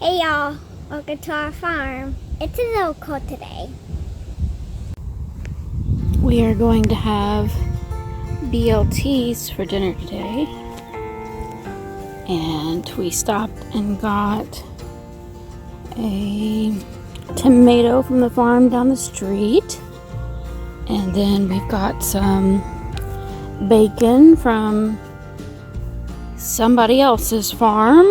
Hey y'all, welcome to our farm. It's a little cold today. We are going to have BLTs for dinner today. And we stopped and got a tomato from the farm down the street. And then we've got some bacon from somebody else's farm.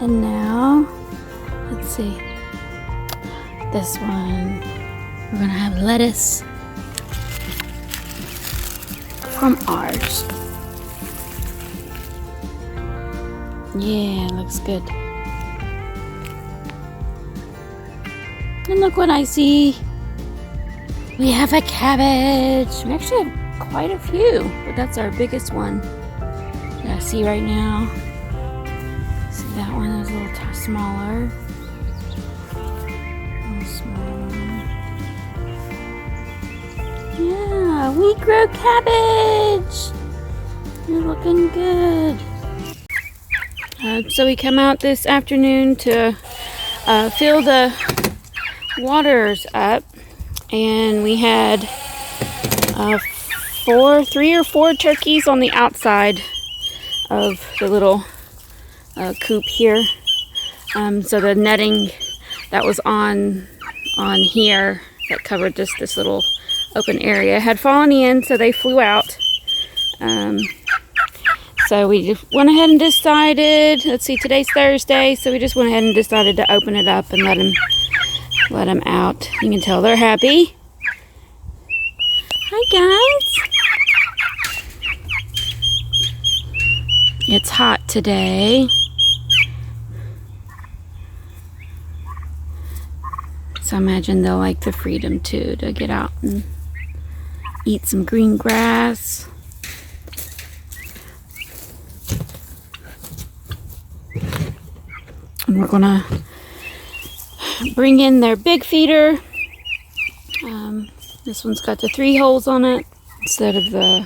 And now, let's see, this one, we're gonna have lettuce from ours. Yeah, looks good. And look what I see. We have a cabbage. We actually have quite a few, but that's our biggest one that I see right now. See that one is a little smaller. A little smaller. Yeah, we grow cabbage. You're looking good. So we come out this afternoon to fill the waters up, and we had 3 or 4 turkeys on the outside of the little coop here. So the netting that was on here that covered just this little open area had fallen in, so they flew out. So we just went ahead and decided, let's see, today's Thursday, so we just went ahead and decided to open it up and let them out. You can tell they're happy. Hi guys. It's hot today. So I imagine they'll like the freedom too, to get out and eat some green grass. And we're gonna bring in their big feeder. This one's got the 3 holes on it instead of the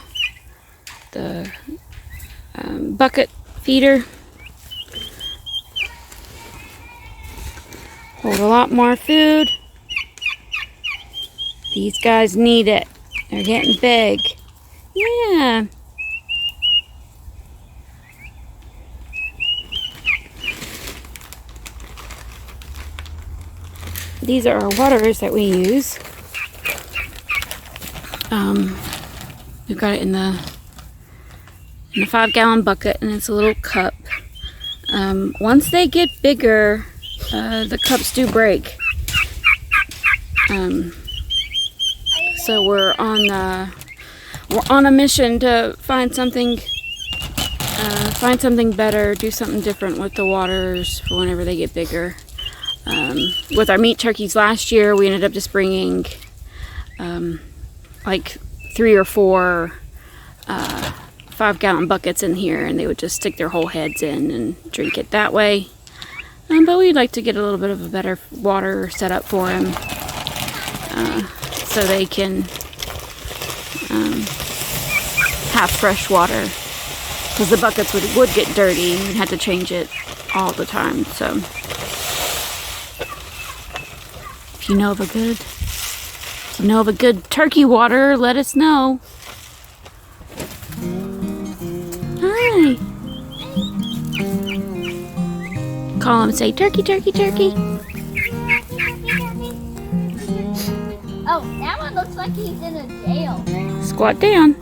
bucket feeder. Hold a lot more food. These guys need it. They're getting big. Yeah. These are our waters that we use. We've got it in the 5-gallon bucket, and it's a little cup. Once they get bigger, the cups do break. So we're on a mission to find something better, do something different with the waters for whenever they get bigger. With our meat turkeys last year, we ended up just bringing like 3 or 4 5-gallon buckets in here, and they would just stick their whole heads in and drink it that way. But we'd like to get a little bit of a better water set up for them, so they can have fresh water, because the buckets would get dirty and we'd have to change it all the time. So if you know of a good turkey water, let us know. Hi. Call him and say, turkey, turkey, turkey. Oh, that one looks like he's in a jail. Squat down.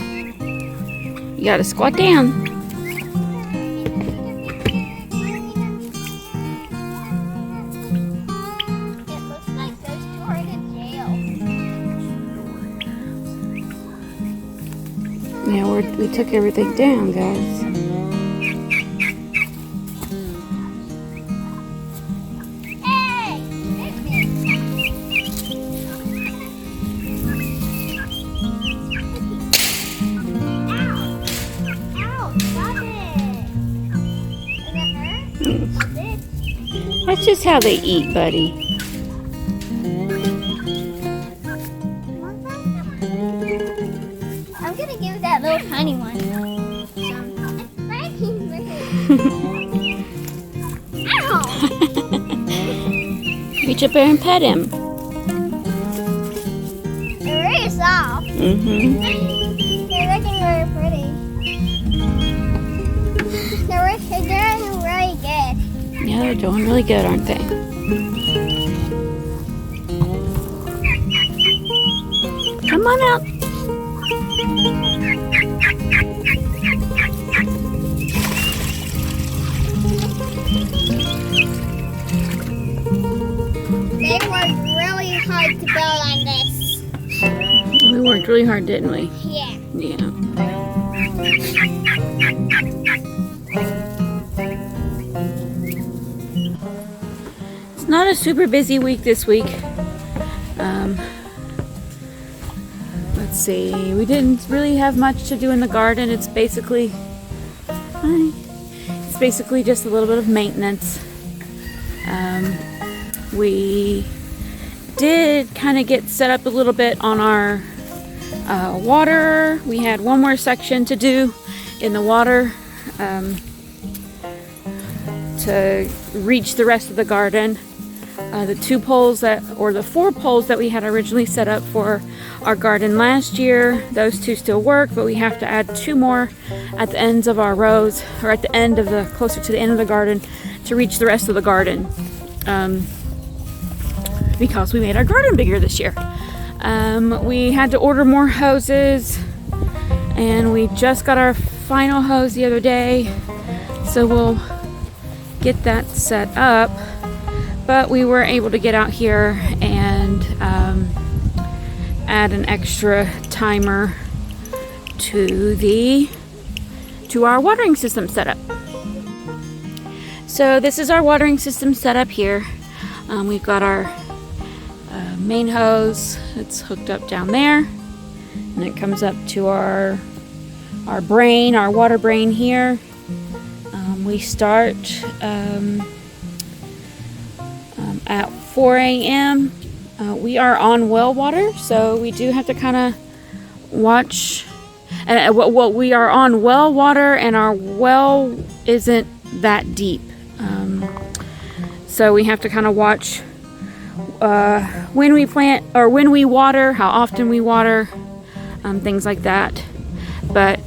You gotta squat down. It looks like those 2 are in jail. Yeah, we took everything down, guys. That's just how they eat, buddy. I'm gonna give that little tiny one some. It's breaking me. Ow! Reach up there and pet him. They're really soft. Mm-hmm. They're looking very pretty. They're doing really good. Yeah, they're doing really good, aren't they? Come on out. They worked really hard to build on this. We worked really hard, didn't we? Yeah. Yeah. It's not a super busy week this week. Let's see. We didn't really have much to do in the garden. It's basically just a little bit of maintenance. We did kind of get set up a little bit on our water. We had one more section to do in the water to reach the rest of the garden. The 4 poles that we had originally set up for our garden last year, those 2 still work, but we have to add 2 more at the ends of our rows, or at the end of closer to the end of the garden, to reach the rest of the garden. Because we made our garden bigger this year. We had to order more hoses, and we just got our final hose the other day, so we'll get that set up. But we were able to get out here and add an extra timer to our watering system setup. So this is our watering system setup here. We've got our main hose. It's hooked up down there, and it comes up to our water brain here. We start at 4 a.m. We are on well water, so we do have to kind of watch. And we are on well water, and our well isn't that deep, so we have to kind of watch when we plant or when we water, how often we water, things like that. But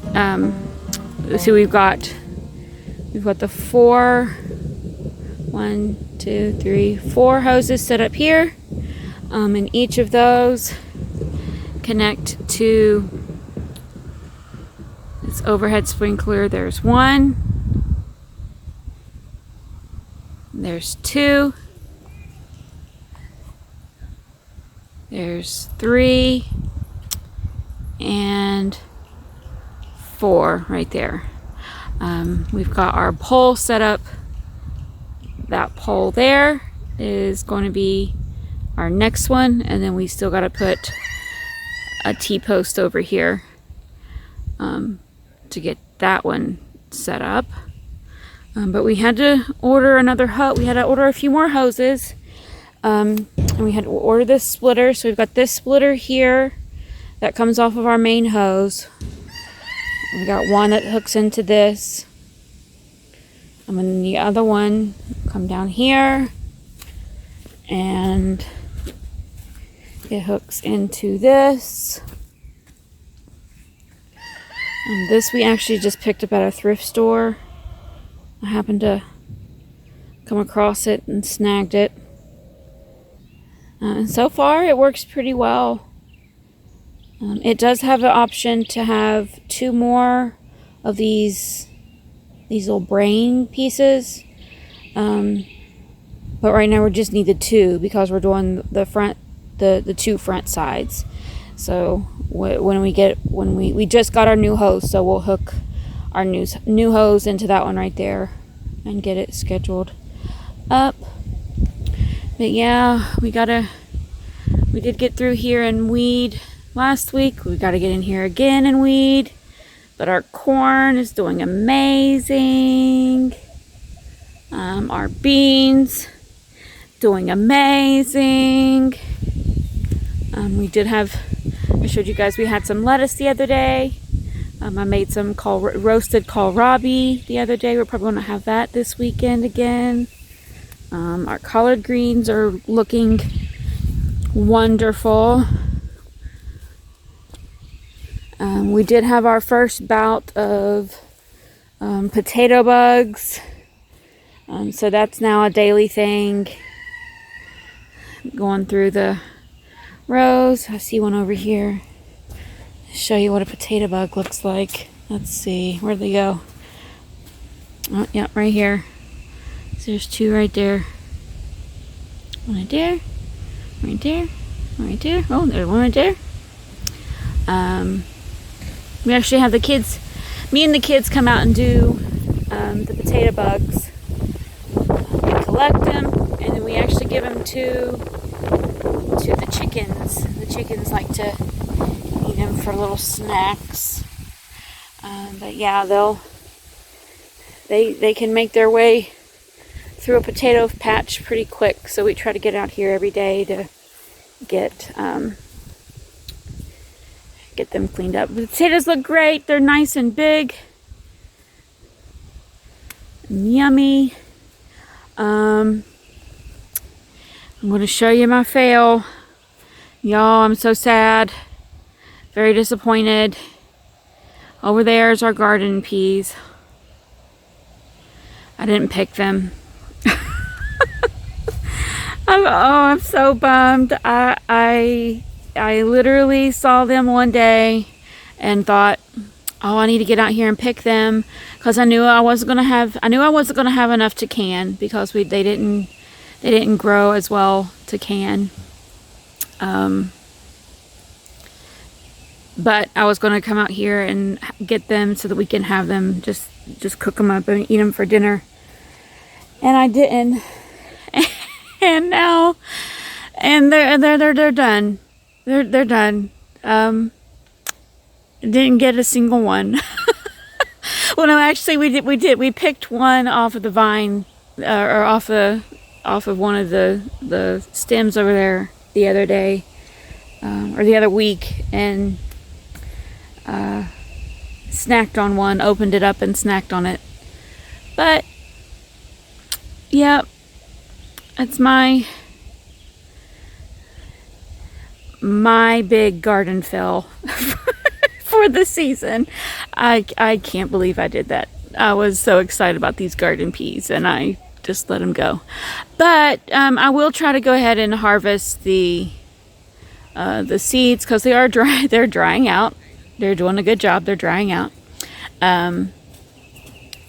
so we've got the 4 hoses set up here, and each of those connect to this overhead sprinkler. There's 1, there's 2, there's 3, and 4 right there. We've got our pole set up. That pole there is going to be our next one, and then we still got to put a T-post over here to get that one set up. But we had to order another hose. We had to order a few more hoses, and we had to order this splitter. So we've got this splitter here that comes off of our main hose. We got one that hooks into this, and then the other one come down here, and it hooks into this. And this we actually just picked up at a thrift store. I happened to come across it and snagged it. And so far it works pretty well. It does have an option to have 2 more of these little brain pieces. But right now we just need the 2 because we're doing the 2 front sides. So when we just got our new hose, so we'll hook our new hose into that one right there and get it scheduled up. But yeah, we did get through here and weed last week. We got to get in here again and weed. But our corn is doing amazing. Our beans doing amazing. I showed you guys we had some lettuce the other day. I made some roasted kohlrabi the other day. We're probably going to have that this weekend again. Our collard greens are looking wonderful. We did have our first bout of potato bugs. So that's now a daily thing. Going through the rows. I see one over here. Show you what a potato bug looks like. Let's see. Where'd they go? Oh, yeah, right here. So there's two right there. One right there. Right there. Right there. Oh, there's one right there. We actually have the kids, me and the kids come out and do the potato bugs. We collect them, and then we actually give them to the chickens. The chickens like to eat them for little snacks. But yeah, they can make their way through a potato patch pretty quick. So we try to get out here every day to get them cleaned up. The potatoes look great. They're nice and big and yummy. I'm going to show you my fail. Y'all, I'm so sad. Very disappointed. Over there is our garden peas. I didn't pick them. I'm so bummed. I literally saw them one day and thought, oh, I need to get out here and pick them, because I knew I wasn't gonna have enough to can, because they didn't grow as well to can. But I was gonna come out here and get them so that we can have them, just cook them up and eat them for dinner. And I didn't. And now, they're done. They're done. Didn't get a single one. Well, no, actually we did. We picked one off of the vine, or off of one of the stems over there the other day, or the other week, and snacked on one. Opened it up and snacked on it. But yeah, it's my big garden fill for the season. I can't believe I did that. I was so excited about these garden peas, and I just let them go. But I will try to go ahead and harvest the seeds, because they are dry. They're drying out. They're doing a good job. They're drying out.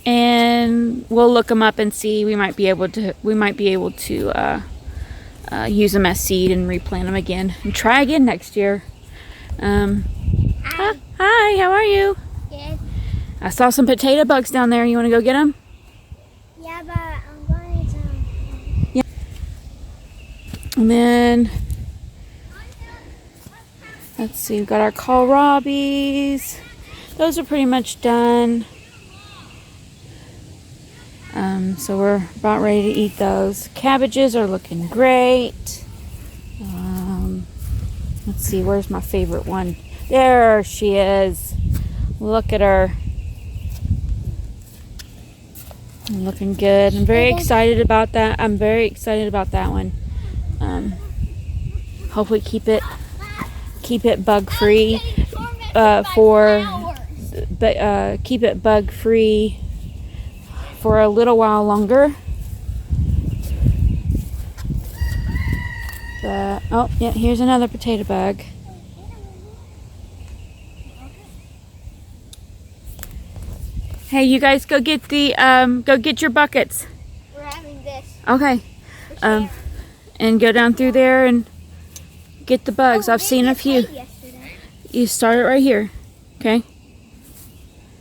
And we'll look them up and see. We might be able to use them as seed and replant them again and try again next year. Hi, how are you? Good. I saw some potato bugs down there. You want to go get them? Yeah, but I'm going to. Yeah. And then, let's see, we've got our kohlrabis. Those are pretty much done. So we're about ready to eat those. Cabbages are looking great. Let's see, where's my favorite one? There she is. Look at her. Looking good. I'm very excited about that. I'm very excited about that one. Hopefully keep it bug free keep it bug free for a little while longer. But, oh yeah, here's another potato bug. Hey, you guys, go get your buckets. We're having this. Okay. And go down through there and get the bugs. I've seen a few. Yesterday. You start it right here. Okay.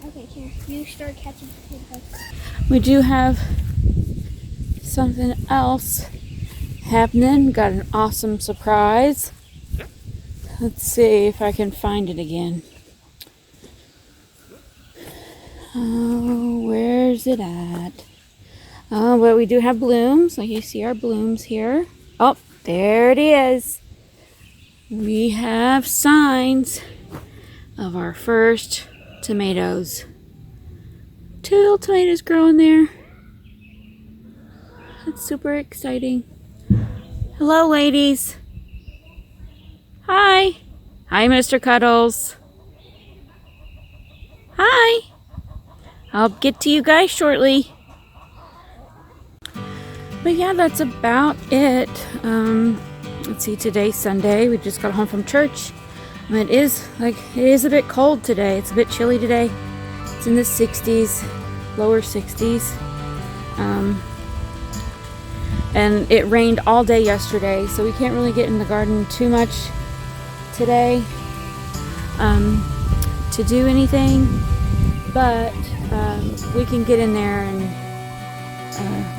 Okay, here. You start catching potato bugs. We do have something else happening. Got an awesome surprise. Let's see if I can find it again. Oh, where's it at? Oh, well, we do have blooms. Like you see our blooms here. Oh, there it is. We have signs of our first tomatoes. Two little tomatoes growing there. That's super exciting. Hello, ladies. Hi. Hi, Mr. Cuddles. Hi. I'll get to you guys shortly. But yeah, that's about it. Let's see, today's Sunday. We just got home from church. And it is a bit cold today. It's a bit chilly today. It's in the 60s, lower 60s. And it rained all day yesterday, so we can't really get in the garden too much today to do anything. But we can get in there, and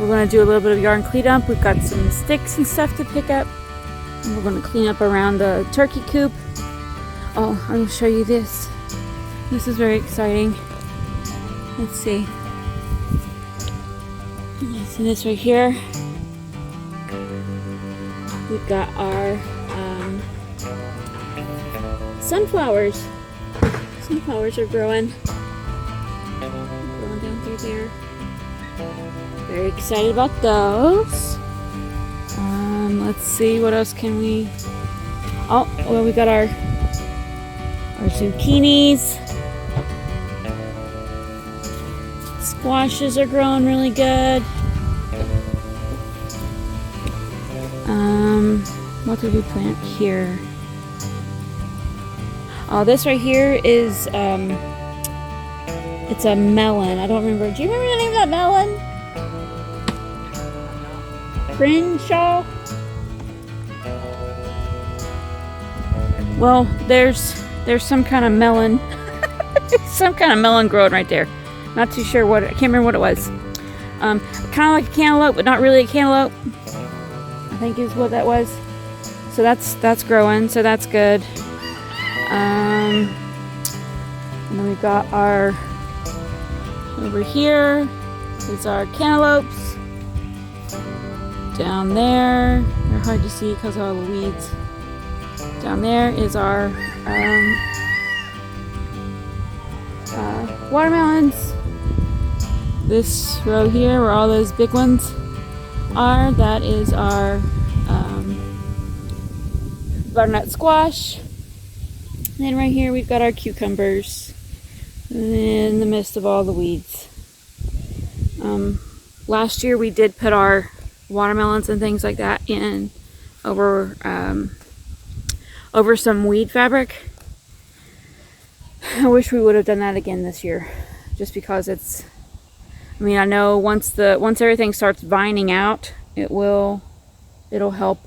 we're going to do a little bit of yard cleanup. We've got some sticks and stuff to pick up, and we're going to clean up around the turkey coop. Oh, I'm going to show you this. This is very exciting. Let's see. See this right here? We've got our sunflowers. Sunflowers are growing. Growing down through there. Very excited about those. Let's see, what else can we... Oh, well, we got our zucchinis. Squashes are growing really good. What did we plant here? Oh, this right here is it's a melon. I don't remember. Do you remember the name of that melon? Crenshaw? Well, there's some kind of melon. Some kind of melon growing right there. Not too sure what, I can't remember what it was. Kind of like a cantaloupe, but not really a cantaloupe, I think is what that was. So that's growing, so that's good. And then we've got our, over here is our cantaloupes. Down there, they're hard to see because of all the weeds. Down there is our watermelons. This row here, where all those big ones are, that is our butternut squash. And then right here we've got our cucumbers in the midst of all the weeds. Last year we did put our watermelons and things like that in over some weed fabric. I wish we would have done that again this year, just because it's, I mean, I know once everything starts vining out, it'll help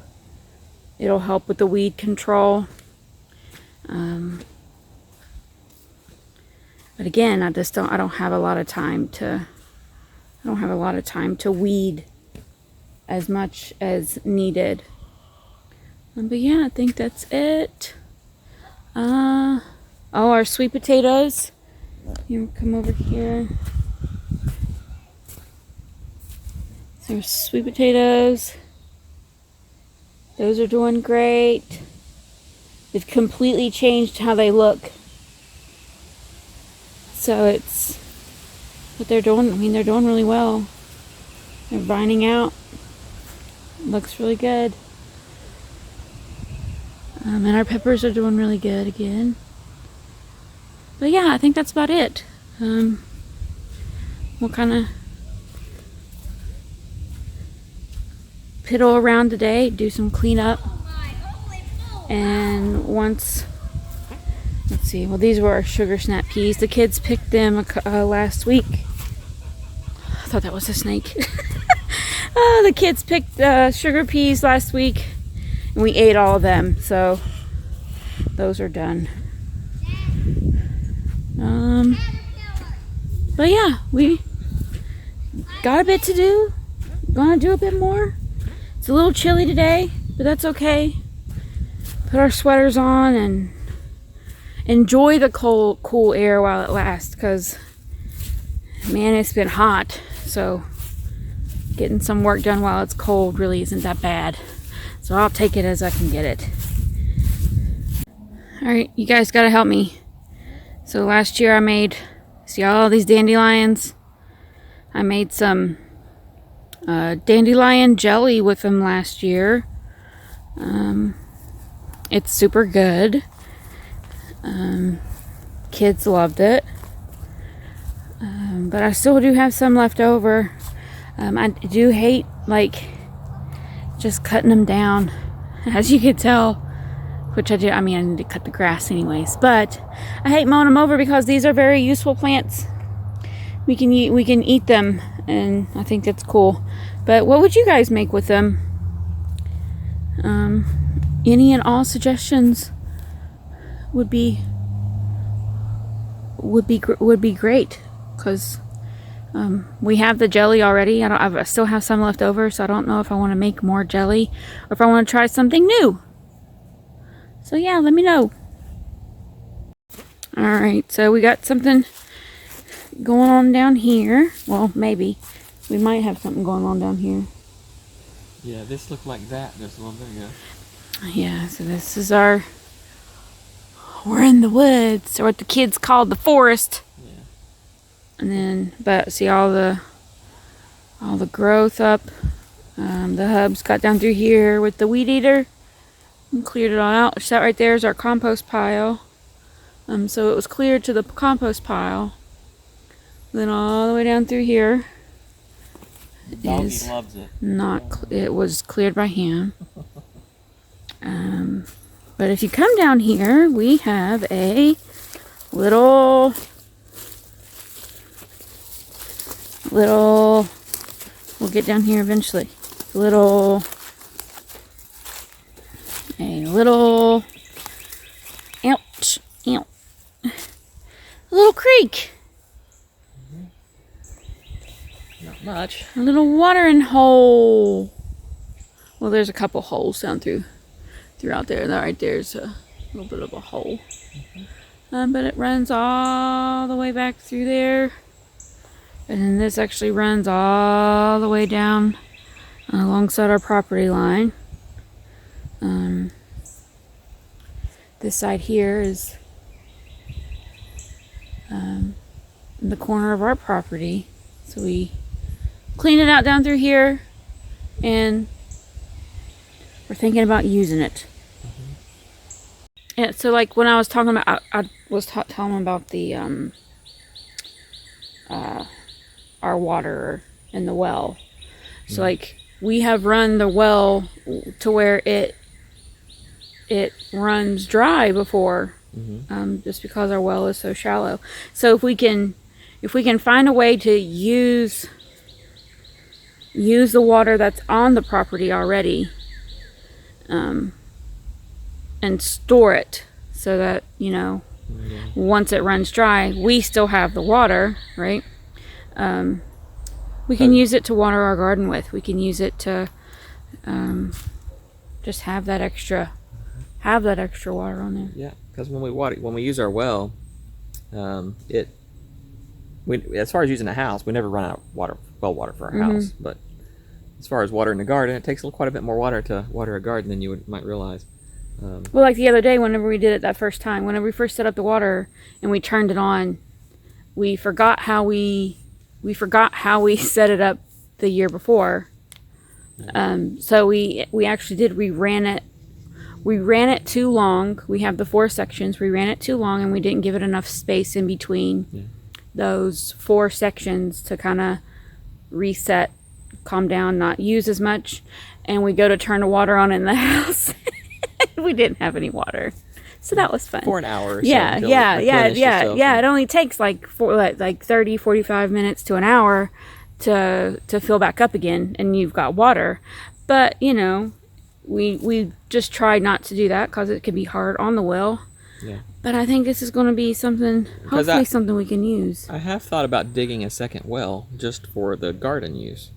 with the weed control. But again, I don't have a lot of time to weed as much as needed. But yeah, I think that's it. Oh, our sweet potatoes. You come over here. So sweet potatoes. Those are doing great. They've completely changed how they look. So it's what they're doing. I mean, they're doing really well. They're vining out. Looks really good. And our peppers are doing really good again. But yeah, I think that's about it. We'll kind of piddle around today, do some cleanup. And once, let's see, well, these were our sugar snap peas. The kids picked them last week. I thought that was a snake. The kids picked sugar peas last week, and we ate all of them, so those are done. But yeah, we got a bit to do. Gonna do a bit more. It's a little chilly today, but that's okay. Put our sweaters on and enjoy the cool air while it lasts, because man, it's been hot, so getting some work done while it's cold really isn't that bad. So I'll take it as I can get it. Alright, you guys gotta help me. So last year I made, see all these dandelions? I made some dandelion jelly with them last year. It's super good. Kids loved it. But I still do have some left over. I do hate, like, just cutting them down, as you can tell, which I do. I mean, I need to cut the grass anyways, but I hate mowing them over because these are very useful plants. We can eat them, and I think that's cool. But what would you guys make with them? Any and all suggestions would be great, because we have the jelly already. I still have some left over, so I don't know if I want to make more jelly or if I want to try something new. So yeah, let me know. Alright, so we got something going on down here. Well, maybe. We might have something going on down here. Yeah, this looked like that just a little bit ago. Yeah, so this is we're in the woods, or what the kids called the forest. Yeah. And then, but see all the growth up. The hubs got down through here with the weed eater and cleared it all out. So that right there is our compost pile. So it was cleared to the compost pile. Then all the way down through here Doggy loves it. it was cleared by him. But if you come down here, we have a little, we'll get down here eventually. A little, ouch, a little creek. Not much. A little watering hole. Well, there's a couple holes down throughout there. That right there's a little bit of a hole. But it runs all the way back through there. And then this actually runs all the way down alongside our property line. This side here is in the corner of our property. So we clean it out down through here, and we're thinking about using it. Yeah, so like when I was talking about, I was telling them about the our water in the well. So like we have run the well to where it runs dry before, just because our well is so shallow. So if we can find a way to use the water that's on the property already, and store it so that, once it runs dry, we still have the water, right? We can use it to water our garden with. We can use it to just have that extra water on there. Yeah, because when we use our well, as far as using a house, we never run out of well water for our house. But as far as watering the garden, it takes quite a bit more water to water a garden than you might realize. Well, like the other day, whenever we did it that first time, whenever we first set up the water and we turned it on, we forgot how we set it up the year before. So we actually did. We ran it too long. We have the 4 sections. We ran it too long, and we didn't give it enough space in between those 4 sections to kind of reset, calm down, not use as much. And we go to turn the water on in the house. We didn't have any water, so that was fun. For an hour or so. Yeah. It only takes like 30, 45 minutes to an hour to fill back up again, and you've got water. But we just tried not to do that because it could be hard on the well. Yeah. But I think this is going to be something, hopefully something we can use. I have thought about digging a second well just for the garden use,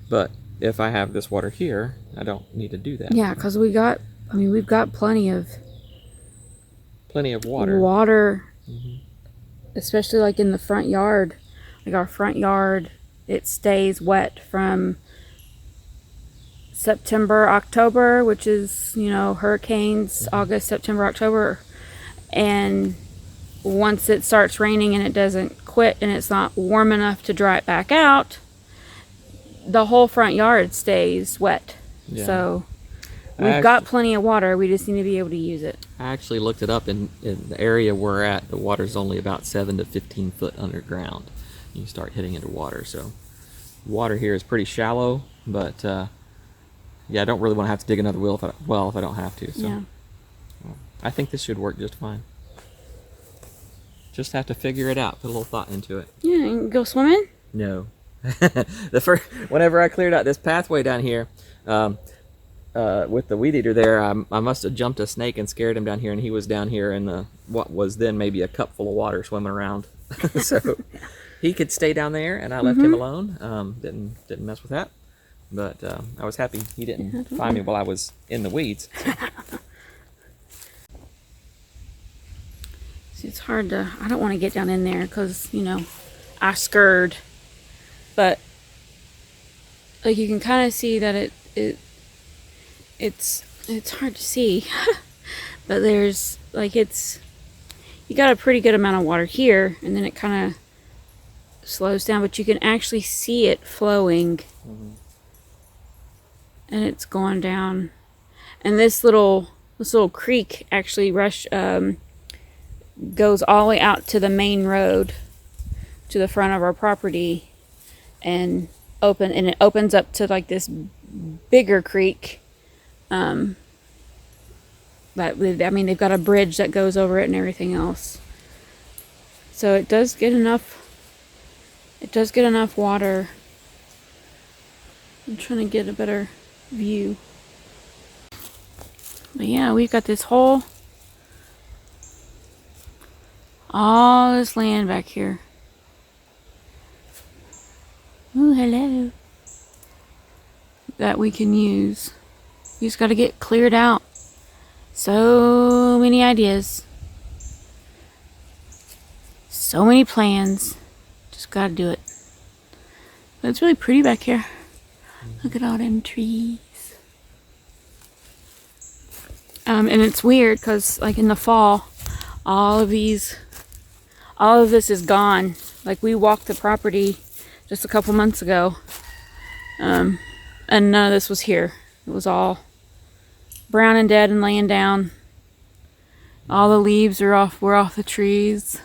but if I have this water here, I don't need to do that. Yeah, because we've got plenty of water. Especially like in the front yard. Like our front yard, it stays wet from September, October, which is, hurricanes, August, September, October. And once it starts raining and it doesn't quit and it's not warm enough to dry it back out, the whole front yard stays wet. Yeah. So I we've actu- got plenty of water. We just need to be able to use it. I actually looked it up in the area we're at. The water's only about 7 to 15 foot underground. You start hitting into water, so water here is pretty shallow. But yeah, I don't really want to have to dig another well if I don't have to. So Yeah. I think this should work just fine. Just have to figure it out. Put a little thought into it. Yeah, and go swimming? No. Whenever I cleared out this pathway down here, with the weed eater there, I must have jumped a snake and scared him down here, and he was down here in what was then maybe a cup full of water swimming around. So he could stay down there, and I left him alone. Didn't mess with that. But I was happy he didn't find me while I was in the weeds. See, it's hard to, I don't want to get down in there because, you know, I scared. But like you can kind of see that it's hard to see. But there's like you got a pretty good amount of water here, and then it kind of slows down, but you can actually see it flowing. And it's going down. And this little creek actually goes all the way out to the main road to the front of our property, and it opens up to like this bigger creek. But I mean, they've got a bridge that goes over it and everything else. So it does get enough water. I'm trying to get a better view. But yeah, we've got this all this land back here. Oh, hello. That we can use. You just got to get cleared out. So many ideas. So many plans. Just got to do it. But it's really pretty back here. Look at all them trees. And it's weird because like in the fall, all of this is gone. Like we walked the property just a couple months ago, and none of this was here. It was all brown and dead and laying down. All the leaves were off the trees.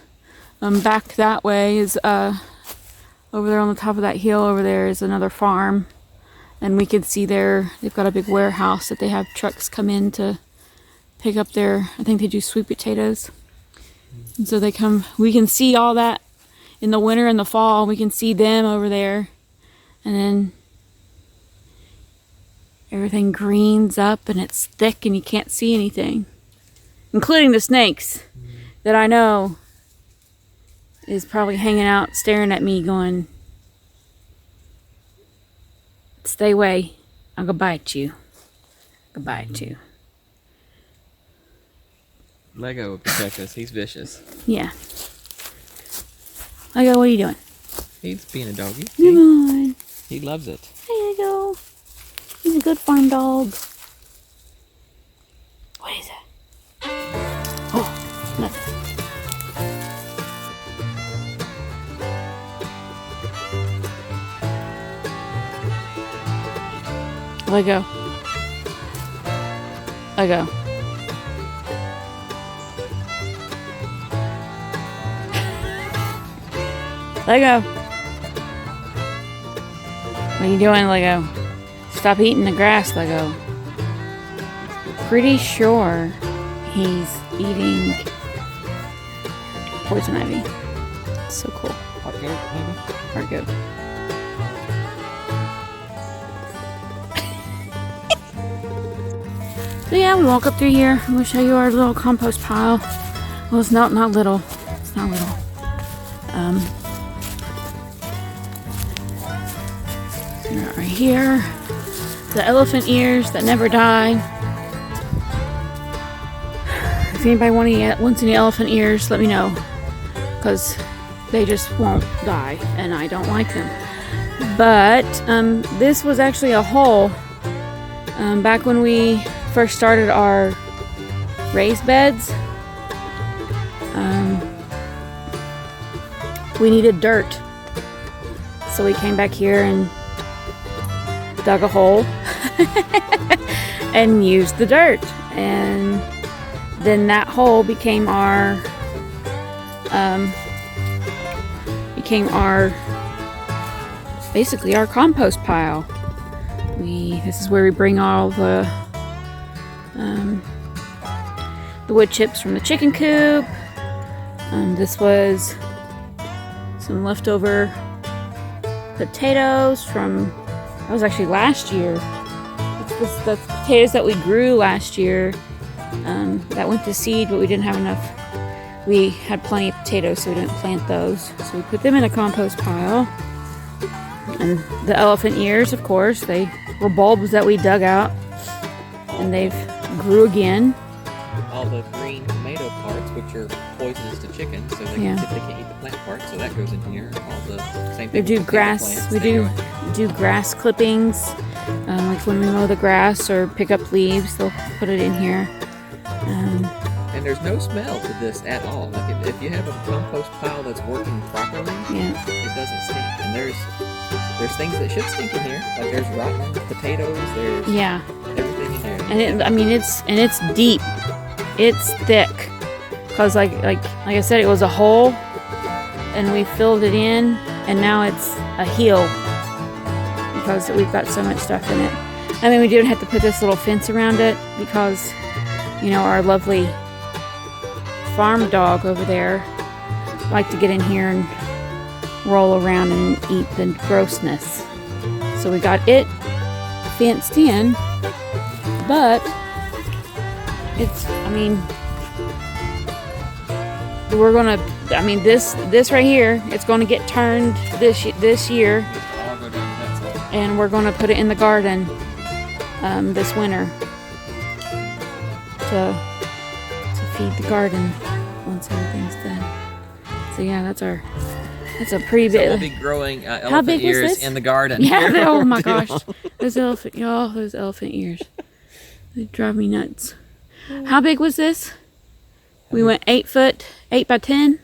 Back that way is over there on the top of that hill over there is another farm, and we can see they've got a big warehouse that they have trucks come in to pick up I think they do sweet potatoes. And so we can see all that in the winter and the fall. We can see them over there. And then everything greens up and it's thick and you can't see anything. Including the snakes that I know is probably hanging out staring at me going, stay away. I'll go bite you. I'll bite you. Lego will protect us. He's vicious. Yeah. Lego, what are you doing? He's being a doggy. Come on. He loves it. Hey, Lego. He's a good farm dog. What is that? Oh, nothing. Lego. Lego. Lego. What are you doing, Lego? Stop eating the grass, Lego. Pretty sure he's eating poison ivy. So cool. Heart goat, maybe? Heart goat. So yeah, we walk up through here. I'm gonna show you our little compost pile. Well, it's not little. It's not little. Right here, the elephant ears that never die. If anybody wants any elephant ears, let me know, because they just won't die and I don't like them. But this was actually a hole back when we first started our raised beds. We needed dirt, so we came back here and dug a hole and used the dirt, and then that hole became our basically our compost pile. This is where we bring all the wood chips from the chicken coop. This was some leftover potatoes from, that was actually last year. The potatoes that we grew last year that went to seed, but we didn't have enough. We had plenty of potatoes, so we didn't plant those. So we put them in a compost pile. And the elephant ears, of course, they were bulbs that we dug out, and they've grew again. All the green tomato parts, which are poisonous to chickens, so they can't eat the plant part, so that goes in here. All the same thing. We do grass. We do grass clippings, like when we mow the grass or pick up leaves, they'll put it in here. And there's no smell to this at all. Like if you have a compost pile that's working properly, it doesn't stink. And there's things that should stink in here. Like there's rotten potatoes. There's everything in here. And it's deep. It's thick. Cause like I said, it was a hole, and we filled it in, and now it's a hill because we've got so much stuff in it. I mean, we did have to put this little fence around it because, you know, our lovely farm dog over there like to get in here and roll around and eat the grossness. So we got it fenced in, but it's, we're gonna, this right here, it's gonna get turned this year, and we're gonna put it in the garden this winter to feed the garden once everything's done. So yeah, that's a pretty big. So we'll be growing elephant ears in the garden. Yeah. Oh my gosh, those elephant ears, they drive me nuts. How big was this? We went 8 foot, 8 by 10.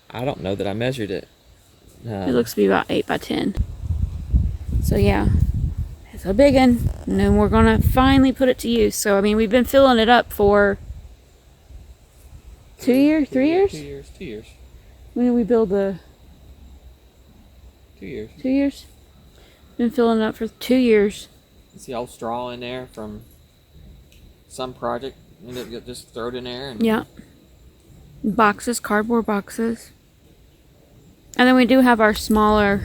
I don't know that I measured it. It looks to be about 8 by 10. So yeah, it's a big one, and then we're gonna finally put it to use. So we've been filling it up for 2 years, 3 years? 2 years. 2 years. When did we build the? 2 years. 2 years. Been filling it up for 2 years. You see all straw in there from some project. Just throw it in there. And Boxes, cardboard boxes. And then we do have our smaller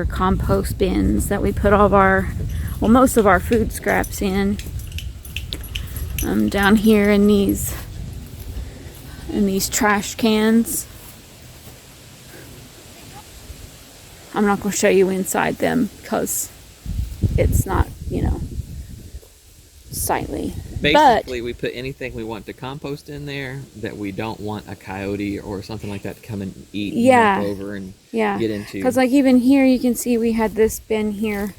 compost bins that we put all of most of our food scraps in. Down here in these trash cans. I'm not going to show you inside them because it's not, sightly. Basically, we put anything we want to compost in there that we don't want a coyote or something like that to come and eat and knock over and get into. Because like even here, you can see we had this bin here.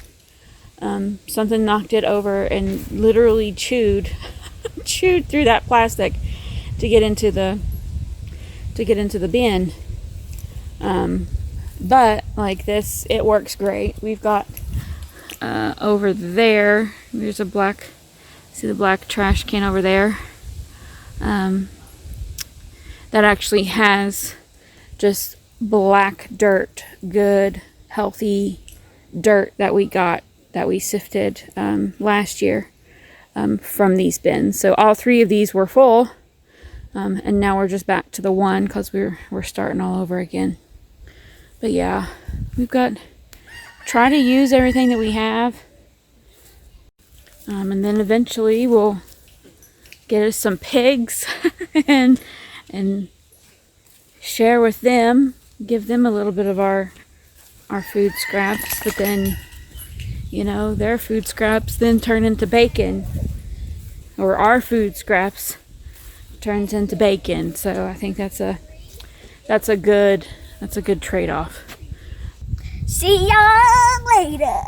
Something knocked it over and literally chewed through that plastic to get into the bin. But like this, it works great. We've got over there's a black, see the black trash can over there, that actually has just black dirt, good healthy dirt that we sifted last year from these bins. So all 3 of these were full, and now we're just back to the one because we're starting all over again. But yeah, try to use everything that we have, and then eventually we'll get us some pigs and share with them, give them a little bit of our food scraps. But then, their food scraps then turn into bacon, or our food scraps turns into bacon. So I think that's a good trade-off. See y'all later.